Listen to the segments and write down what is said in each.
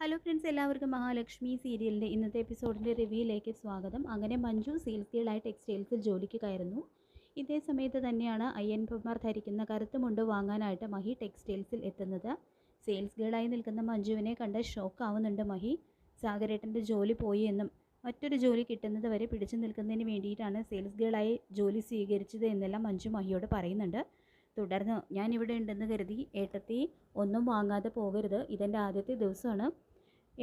Hello friends, എല്ലാവർക്കും മഹാലക്ഷ്മി സീരിയലിൻ്റെ ഇന്നത്തെ എപ്പിസോഡിൻ്റെ റിവ്യൂയിലേക്ക് സ്വാഗതം. അങ്ങനെ മഞ്ജു സെയിൽസ് ഗേളായി ടെക്സ്റ്റൈൽസിൽ ജോലിക്ക് കയറുന്നു. ഇതേ സമയത്ത് തന്നെയാണ് അയ്യൻപന്മാർ ധരിക്കുന്ന കറുത്ത മുണ്ട് വാങ്ങാനായിട്ട് മഹി ടെക്സ്റ്റൈൽസിൽ എത്തുന്നത്. സെയിൽസ് ഗേളായി നിൽക്കുന്ന മഞ്ജുവിനെ കണ്ട് ഷോക്കാവുന്നുണ്ട് മഹി. സാഗരേട്ടൻ്റെ ജോലി പോയി എന്നും മറ്റൊരു ജോലി കിട്ടുന്നത് വരെ പിടിച്ചു നിൽക്കുന്നതിന് വേണ്ടിയിട്ടാണ് സെയിൽസ് ഗേളായി ജോലി സ്വീകരിച്ചത് എന്നെല്ലാം മഞ്ജു മഹിയോട് പറയുന്നുണ്ട്. തുടർന്ന് ഞാൻ ഇവിടെ ഉണ്ടെന്ന് കരുതി ഏട്ടത്തി ഒന്നും വാങ്ങാതെ പോകരുത്, ഇതെൻ്റെ ആദ്യത്തെ ദിവസമാണ്.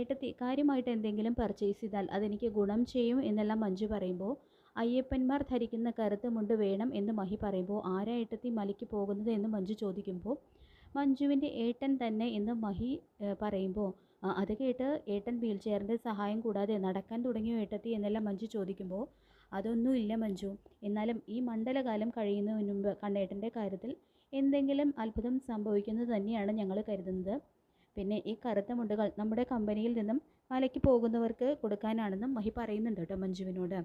ഏട്ടത്തി കാര്യമായിട്ട് എന്തെങ്കിലും പർച്ചേസ് ചെയ്താൽ അതെനിക്ക് ഗുണം ചെയ്യും എന്നെല്ലാം മഞ്ജു പറയുമ്പോൾ, അയ്യപ്പന്മാർ ധരിക്കുന്ന കറുത്ത മുണ്ട് വേണം എന്ന് മഹി പറയുമ്പോൾ, ആരാ ഏട്ടത്തി മലയ്ക്ക് പോകുന്നത് എന്ന് മഞ്ജു ചോദിക്കുമ്പോൾ, മഞ്ജുവിൻ്റെ ഏട്ടൻ തന്നെ എന്ന് മഹി പറയുമ്പോൾ, അത് കേട്ട് ഏട്ടൻ വീൽ ചെയറിൻ്റെ സഹായം കൂടാതെ നടക്കാൻ തുടങ്ങിയോ ഏട്ടത്തി എന്നെല്ലാം മഞ്ജു ചോദിക്കുമ്പോൾ, അതൊന്നുമില്ല മഞ്ജു, എന്നാലും ഈ മണ്ഡലകാലം കഴിയുന്നതിന് മുൻപ് കണ്ണേട്ടൻ്റെ കാര്യത്തിൽ എന്തെങ്കിലും അത്ഭുതം സംഭവിക്കുന്നത് തന്നെയാണ് ഞങ്ങൾ കരുതുന്നത്. പിന്നെ ഈ കറുത്ത മുണ്ടുകൾ നമ്മുടെ കമ്പനിയിൽ നിന്നും മലയ്ക്ക് പോകുന്നവർക്ക് കൊടുക്കാനാണെന്നും മഹി പറയുന്നുണ്ട് കേട്ടോ മഞ്ജുവിനോട്.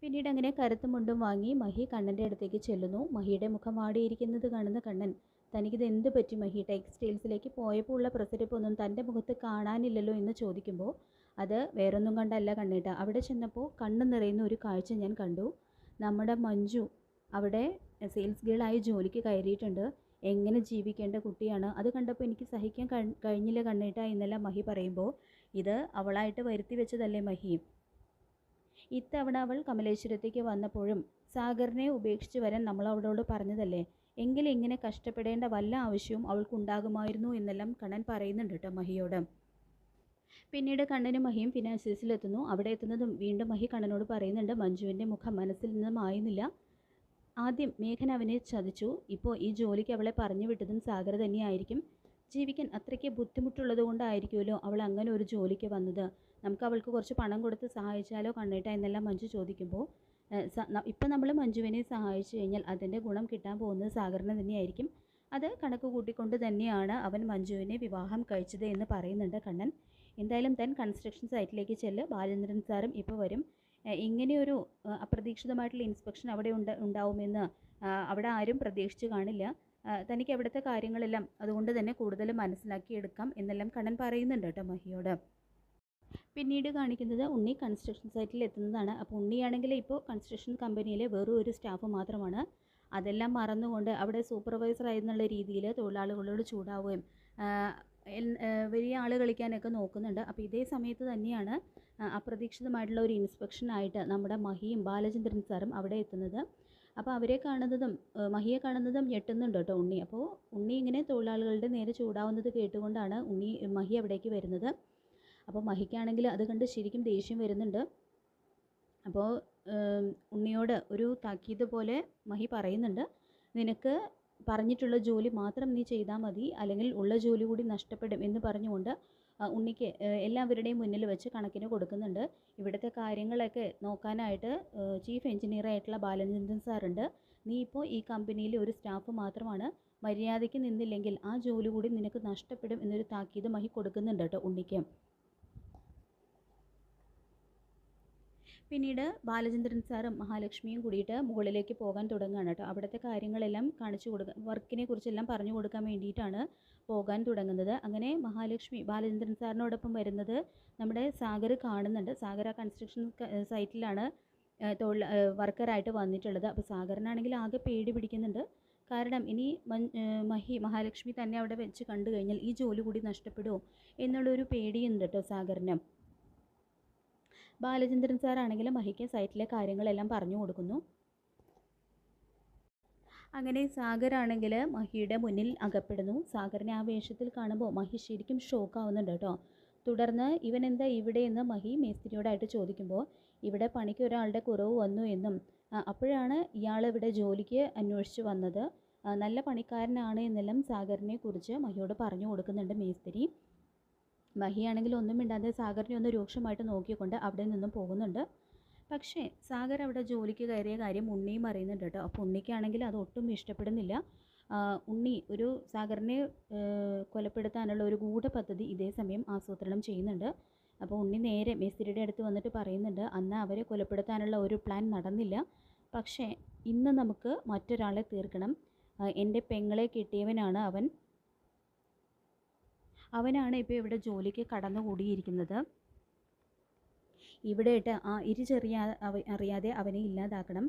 പിന്നീട് അങ്ങനെ കറുത്ത മുണ്ടും വാങ്ങി മഹി കണ്ണൻ്റെ അടുത്തേക്ക് ചെല്ലുന്നു. മഹിയുടെ മുഖം വാടിയിരിക്കുന്നത് കാണുന്ന കണ്ണൻ, തനിക്കിത് എന്ത് പറ്റി മഹി, ടെക്സ്റ്റൈൽസിലേക്ക് പോയപ്പോൾ ഉള്ള പ്രസരിപ്പൊന്നും തൻ്റെ മുഖത്ത് കാണാനില്ലല്ലോ എന്ന് ചോദിക്കുമ്പോൾ, അത് വേറൊന്നും കണ്ടല്ല കണ്ണേട്ട, അവിടെ ചെന്നപ്പോൾ കണ്ണ് നിറയുന്ന ഒരു കാഴ്ച ഞാൻ കണ്ടു. നമ്മുടെ മഞ്ജു അവിടെ സെയിൽസ് ഗേളായി ജോലിക്ക് കയറിയിട്ടുണ്ട്. എങ്ങനെ ജീവിക്കേണ്ട കുട്ടിയാണ്, അത് കണ്ടപ്പോൾ എനിക്ക് സഹിക്കാൻ കഴിഞ്ഞില്ല കണ്ണേട്ട എന്നെല്ലാം മഹി പറയുമ്പോൾ, ഇത് അവളായിട്ട് വരുത്തി വെച്ചതല്ലേ മഹി. ഇത്തവണ അവൾ കമലേശ്വരത്തേക്ക് വന്നപ്പോഴും സാഗറിനെ ഉപേക്ഷിച്ച് വരാൻ നമ്മൾ അവളോട് പറഞ്ഞതല്ലേ, എങ്കിലും ഇങ്ങനെ കഷ്ടപ്പെടേണ്ട വല്ല ആവശ്യവും അവൾക്കുണ്ടാകുമായിരുന്നു എന്നെല്ലാം കണ്ണൻ പറയുന്നുണ്ട് കേട്ടോ മഹിയോട്. പിന്നീട് കണ്ണനും മഹിയും ഫിനാൻഷ്യസിലെത്തുന്നു. അവിടെ എത്തുന്നതും വീണ്ടും മഹി കണ്ണനോട് പറയുന്നുണ്ട്, മഞ്ജുവിൻ്റെ മുഖം മനസ്സിൽ നിന്നും ആയുന്നില്ല. ആദ്യം മേഘൻ അവനെ ചതിച്ചു, ഇപ്പോൾ ഈ ജോലിക്ക് അവളെ പറഞ്ഞു വിട്ടതും സാഗർ തന്നെയായിരിക്കും. ജീവിക്കാൻ അത്രയ്ക്ക് ബുദ്ധിമുട്ടുള്ളത് കൊണ്ടായിരിക്കുമല്ലോ അവൾ അങ്ങനെ ഒരു ജോലിക്ക് വന്നത്. നമുക്ക് അവൾക്ക് കുറച്ച് പണം കൊടുത്ത് സഹായിച്ചാലോ കണ്ണേട്ട എന്നെല്ലാം മഞ്ജു ചോദിക്കുമ്പോൾ, ഇപ്പം നമ്മൾ മഞ്ജുവിനെ സഹായിച്ചു കഴിഞ്ഞാൽ അതിൻ്റെ ഗുണം കിട്ടാൻ പോകുന്നത് സാഗറിന് തന്നെയായിരിക്കും. അത് കണക്ക് കൂട്ടിക്കൊണ്ട് തന്നെയാണ് അവൻ മഞ്ജുവിനെ വിവാഹം കഴിച്ചത് എന്ന് പറയുന്നുണ്ട് കണ്ണൻ. എന്തായാലും താൻ കൺസ്ട്രക്ഷൻ സൈറ്റിലേക്ക് ചെല്ല്, ബാലചന്ദ്രൻ സാറും ഇപ്പോൾ വരും. ഇങ്ങനെയൊരു അപ്രതീക്ഷിതമായിട്ടുള്ള ഇൻസ്പെക്ഷൻ അവിടെ ഉണ്ടാവുമെന്ന് അവിടെ ആരും പ്രതീക്ഷിച്ച് കാണില്ല. തനിക്ക് അവിടുത്തെ കാര്യങ്ങളെല്ലാം അതുകൊണ്ട് തന്നെ കൂടുതൽ മനസ്സിലാക്കിയെടുക്കാം എന്നെല്ലാം കണ്ണൻ പറയുന്നുണ്ട് കേട്ടോ മഹിയോട്. പിന്നീട് കാണിക്കുന്നത് ഉണ്ണി കൺസ്ട്രക്ഷൻ സൈറ്റിൽ എത്തുന്നതാണ്. അപ്പോൾ ഉണ്ണിയാണെങ്കിൽ ഇപ്പോൾ കൺസ്ട്രക്ഷൻ കമ്പനിയിലെ വെറും ഒരു സ്റ്റാഫ് മാത്രമാണ്. അതെല്ലാം മറന്നുകൊണ്ട് അവിടെ സൂപ്പർവൈസർ ആയിരുന്നുള്ള രീതിയിൽ തൊഴിലാളികളോട് ചൂടാവുകയും വലിയ ആൾ കളിക്കാനൊക്കെ നോക്കുന്നുണ്ട്. അപ്പോൾ ഇതേ സമയത്ത് തന്നെയാണ് അപ്രതീക്ഷിതമായിട്ടുള്ള ഒരു ഇൻസ്പെക്ഷനായിട്ട് നമ്മുടെ മഹിയും ബാലചന്ദ്രൻ സാറും അവിടെ എത്തുന്നത്. അപ്പോൾ അവരെ കാണുന്നതും മഹിയെ കാണുന്നതും ഞെട്ടുന്നുണ്ട് കേട്ടോ ഉണ്ണി. അപ്പോൾ ഉണ്ണി ഇങ്ങനെ തൊഴിലാളികളുടെ നേരെ ചൂടാവുന്നത് കേട്ടുകൊണ്ടാണ് മഹി അവിടേക്ക് വരുന്നത്. അപ്പോൾ മഹിക്കാണെങ്കിൽ അത് കണ്ട് ശരിക്കും ദേഷ്യം വരുന്നുണ്ട്. അപ്പോൾ ഉണ്ണിയോട് ഒരു താക്കീത് പോലെ മഹി പറയുന്നുണ്ട്, നിനക്ക് പറഞ്ഞിട്ടുള്ള ജോലി മാത്രം നീ ചെയ്താൽ മതി, അല്ലെങ്കിൽ ഉള്ള ജോലി കൂടി നഷ്ടപ്പെടും എന്ന് പറഞ്ഞുകൊണ്ട് ഉണ്ണിക്ക് എല്ലാവരുടെയും മുന്നിൽ വെച്ച് കണക്കിന് കൊടുക്കുന്നുണ്ട്. ഇവിടുത്തെ കാര്യങ്ങളൊക്കെ നോക്കാനായിട്ട് ചീഫ് എഞ്ചിനീയർ ആയിട്ടുള്ള ബാലചന്ദ്രൻ സാറുണ്ട്. നീ ഇപ്പോൾ ഈ കമ്പനിയിലെ ഒരു സ്റ്റാഫ് മാത്രമാണ്, മര്യാദയ്ക്ക് നിന്നില്ലെങ്കിൽ ആ ജോലി കൂടി നിനക്ക് നഷ്ടപ്പെടും എന്നൊരു താക്കീത് മഹി കൊടുക്കുന്നുണ്ട് കേട്ടോ ഉണ്ണിക്ക്. പിന്നീട് ബാലചന്ദ്രൻ സാറും മഹാലക്ഷ്മിയും കൂടിയിട്ട് മുകളിലേക്ക് പോകാൻ തുടങ്ങുകയാണ് കേട്ടോ. അവിടുത്തെ കാര്യങ്ങളെല്ലാം കാണിച്ചു കൊടുക്കുക, വർക്കിനെ കുറിച്ചെല്ലാം പറഞ്ഞു കൊടുക്കാൻ വേണ്ടിയിട്ടാണ് പോകാൻ തുടങ്ങുന്നത്. അങ്ങനെ മഹാലക്ഷ്മി ബാലചന്ദ്രൻ സാറിനോടൊപ്പം വരുന്നത് നമ്മുടെ സാഗർ കാണുന്നുണ്ട്. സാഗർ ആ കൺസ്ട്രക്ഷൻ സൈറ്റിലാണ് വർക്കറായിട്ട് വന്നിട്ടുള്ളത്. അപ്പോൾ സാഗറിനാണെങ്കിൽ ആകെ പേടി പിടിക്കുന്നുണ്ട്. കാരണം ഇനി മഹാലക്ഷ്മി തന്നെ അവിടെ വെച്ച് കണ്ടു കഴിഞ്ഞാൽ ഈ ജോലി കൂടി നഷ്ടപ്പെടുമോ എന്നുള്ളൊരു പേടിയുണ്ട് കേട്ടോ സാഗറിന്. ബാലചന്ദ്രൻ സാറാണെങ്കിലും മഹിക്ക് സൈറ്റിലെ കാര്യങ്ങളെല്ലാം പറഞ്ഞു കൊടുക്കുന്നു. അങ്ങനെ സാഗറാണെങ്കിൽ മഹിയുടെ മുന്നിൽ അകപ്പെടുന്നു. സാഗറിനെ ആ വേഷത്തിൽ കാണുമ്പോൾ മഹി ശരിക്കും ഷോക്കാവുന്നുണ്ട് കേട്ടോ. തുടർന്ന് ഇവൻ എന്താ ഇവിടെ എന്ന് മഹി മേസ്തിരിയോടായിട്ട് ചോദിക്കുമ്പോൾ, ഇവിടെ പണിക്ക് ഒരാളുടെ കുറവ് വന്നു എന്നും അപ്പോഴാണ് ഇയാൾ ഇവിടെ ജോലിക്ക് അന്വേഷിച്ച് വന്നത്, നല്ല പണിക്കാരനാണ് എന്നെല്ലാം സാഗറിനെ കുറിച്ച് മഹിയോട് പറഞ്ഞു കൊടുക്കുന്നുണ്ട് മേസ്തിരി. മഹിയാണെങ്കിൽ ഒന്നും മിണ്ടാതെ സാഗറിനെ ഒന്ന് രൂക്ഷമായിട്ട് നോക്കിക്കൊണ്ട് അവിടെ നിന്നും പോകുന്നുണ്ട്. പക്ഷേ സാഗർ അവിടെ ജോലിക്ക് കയറിയ കാര്യം ഉണ്ണിയും അറിയുന്നുണ്ട് കേട്ടോ. അപ്പോൾ ഉണ്ണിക്കാണെങ്കിൽ അത് ഒട്ടും ഇഷ്ടപ്പെടുന്നില്ല. ഉണ്ണി ഒരു സാഗറിനെ കൊലപ്പെടുത്താനുള്ള ഒരു ഗൂഢപദ്ധതി ഇതേ സമയം ആസൂത്രണം ചെയ്യുന്നുണ്ട്. അപ്പോൾ ഉണ്ണി നേരെ മേസ്തിരിയുടെ അടുത്ത് വന്നിട്ട് പറയുന്നുണ്ട്, അന്ന് അവരെ കൊലപ്പെടുത്താനുള്ള ഒരു പ്ലാൻ നടന്നില്ല, പക്ഷേ ഇന്ന് നമുക്ക് മറ്റൊരാളെ തീർക്കണം. എൻ്റെ പെങ്ങളെ കിട്ടിയവനാണ് അവൻ, അവനാണ് ഇപ്പോൾ ഇവിടെ ജോലിക്ക് കടന്നുകൂടിയിരിക്കുന്നത്. ഇവിടെ ഇട്ട് ആ അറിയാതെ അവനെ ഇല്ലാതാക്കണം.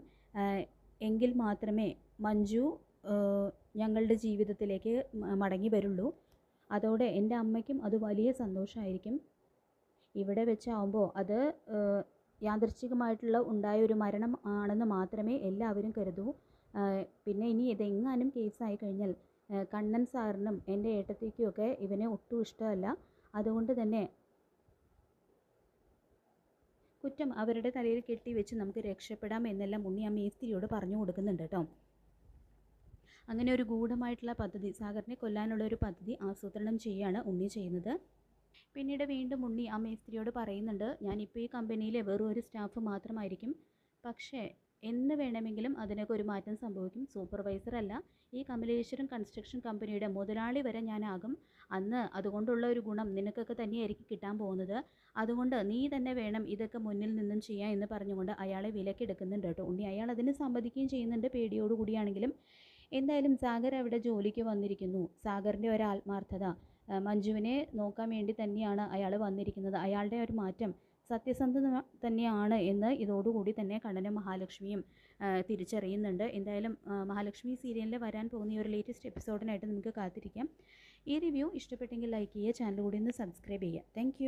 എങ്കിൽ മാത്രമേ മഞ്ജു ഞങ്ങളുടെ ജീവിതത്തിലേക്ക് മടങ്ങി വരുള്ളൂ. അതോടെ എൻ്റെ അമ്മയ്ക്കും അത് വലിയ സന്തോഷമായിരിക്കും. ഇവിടെ വെച്ചാവുമ്പോൾ അത് യാദൃച്ഛികമായിട്ടുള്ള ഉണ്ടായ ഒരു മരണം ആണെന്ന് മാത്രമേ എല്ലാവരും കരുതൂ. പിന്നെ ഇനി ഇതെങ്ങാനും കേസായി കഴിഞ്ഞാൽ കണ്ണൻ സാറിനും എൻ്റെ ഏട്ടത്തേക്കുമൊക്കെ ഇവനെ ഒട്ടും ഇഷ്ടമല്ല. അതുകൊണ്ട് തന്നെ കുറ്റം അവരുടെ തലയിൽ കെട്ടിവെച്ച് നമുക്ക് രക്ഷപ്പെടാം എന്നെല്ലാം ഉണ്ണി ആ മേസ്തിരിയോട് പറഞ്ഞു കൊടുക്കുന്നുണ്ട് കേട്ടോ. അങ്ങനെ ഒരു ഗൂഢമായിട്ടുള്ള പദ്ധതി, സാഗറിനെ കൊല്ലാനുള്ള ഒരു പദ്ധതി ആസൂത്രണം ചെയ്യുകയാണ് ഉണ്ണി ചെയ്യുന്നത്. പിന്നീട് വീണ്ടും ഉണ്ണി ആ മേസ്തിരിയോട് പറയുന്നുണ്ട്, ഞാനിപ്പോൾ ഈ കമ്പനിയിലെ വെറും ഒരു സ്റ്റാഫ് മാത്രമായിരിക്കും. പക്ഷേ എന്ന് വേണമെങ്കിലും അതിനൊക്കെ ഒരു മാറ്റം സംഭവിക്കും. സൂപ്പർവൈസർ അല്ല, ഈ കമലേശ്വരം കൺസ്ട്രക്ഷൻ കമ്പനിയുടെ മുതലാളി വരെ ഞാനാകും. അന്ന് അതുകൊണ്ടുള്ള ഒരു ഗുണം നിനക്കൊക്കെ തന്നെയായിരിക്കും കിട്ടാൻ പോകുന്നത്. അതുകൊണ്ട് നീ തന്നെ വേണം ഇതൊക്കെ മുന്നിൽ നിന്നും ചെയ്യാൻ എന്ന് പറഞ്ഞുകൊണ്ട് അയാളെ വിലക്കെടുക്കുന്നുണ്ട് കേട്ടോ ഉണ്ണി. അയാൾ അതിന് സമ്മതിക്കുകയും ചെയ്യുന്നുണ്ട്, പേടിയോടുകൂടിയാണെങ്കിലും. എന്തായാലും സാഗർ അവിടെ ജോലിക്ക് വന്നിരിക്കുന്നു. സാഗറിൻ്റെ ഒരു ആത്മാർത്ഥത, മഞ്ജുവിനെ നോക്കാൻ വേണ്ടി തന്നെയാണ് അയാൾ വന്നിരിക്കുന്നത്. അയാളുടെ ഒരു മാറ്റം സത്യസന്ധത തന്നെയാണ് എന്ന് ഇതോടുകൂടി തന്നെ കണ്ണനും മഹാലക്ഷ്മിയും തിരിച്ചറിയുന്നുണ്ട്. എന്തായാലും മഹാലക്ഷ്മി സീരിയലിൽ വരാൻ പോകുന്ന ഈ ഒരു ലേറ്റസ്റ്റ് എപ്പിസോഡിനായിട്ട് നമുക്ക് കാത്തിരിക്കാം. ഈ റിവ്യൂ ഇഷ്ടപ്പെട്ടെങ്കിൽ ലൈക്ക് ചെയ്യുക, ചാനൽ കൂടി ഒന്ന് സബ്സ്ക്രൈബ് ചെയ്യുക. താങ്ക്